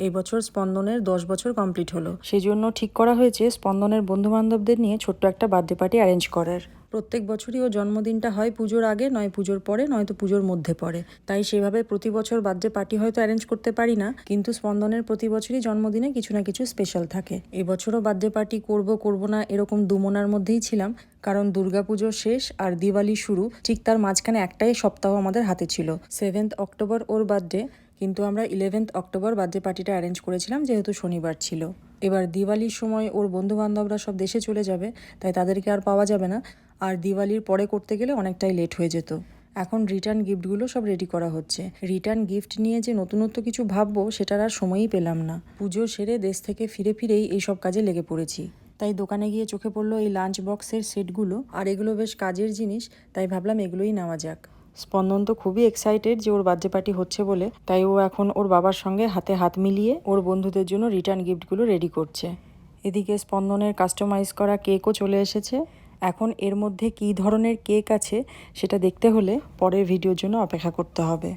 এই বছর স্পন্দনের 10 বছর কমপ্লিট হলো, সেই জন্য ঠিক করা হয়েছে স্পন্দনের বন্ধুবান্ধবদের নিয়ে ছোট্ট একটা বার্থডে পার্টি অ্যারেঞ্জ করার। প্রত্যেক বছরই ও জন্মদিনটা হয় পুজোর আগে, নয় পুজোর পরে, নয়তো পুজোর মধ্যে পড়ে। তাই সেভাবে প্রতি বছর বার্থডে পার্টি হয়তো অ্যারেঞ্জ করতে পারি না, কিন্তু স্পন্দনের প্রতি বছরই জন্মদিনে কিছু না কিছু স্পেশাল থাকে। এবছরও বার্থডে পার্টি করব না এরকম দুমনার মধ্যেই ছিলাম, কারণ দুর্গাপুজো শেষ আর দিওয়ালি শুরু, ঠিক তার মাঝখানে একটাই সপ্তাহ আমাদের হাতে ছিল। 7 অক্টোবর ওর বার্থডে, কিন্তু আমরা 11 অক্টোবর বার্থডে পার্টিটা অ্যারেঞ্জ করেছিলাম যেহেতু শনিবার ছিল। এবার দিওয়ালির সময় ওর বন্ধুবান্ধবরা সব দেশে চলে যাবে, তাই তাদেরকে আর পাওয়া যাবে না, আর দিওয়ালির পরে করতে গেলে অনেকটাই লেট হয়ে যেত। এখন রিটার্ন গিফটগুলো সব রেডি করা হচ্ছে। রিটার্ন গিফট নিয়ে যে নতুনত্ব কিছু ভাববো সেটার আর সময়ই পেলাম না। পুজো সেরে দেশ থেকে ফিরেই এইসব কাজে লেগে পড়েছি। তাই দোকানে গিয়ে চোখে পড়লো এই লাঞ্চ বক্সের সেটগুলো, আর এগুলো বেশ কাজের জিনিস, তাই ভাবলাম এগুলোই নেওয়া যাক। স্পন্দন তো খুবই এক্সাইটেড যে ওর বার্থডে পার্টি হচ্ছে বলে, তাই ও এখন ওর বাবার সঙ্গে হাতে হাত মিলিয়ে ওর বন্ধুদের জন্য রিটার্ন গিফটগুলো রেডি করছে। এদিকে স্পন্দনের কাস্টমাইজ করা কেকও চলে এসেছে। এখন এর মধ্যে কী ধরনের কেক আছে সেটা দেখতে হলে পরের ভিডিওর জন্য অপেক্ষা করতে হবে।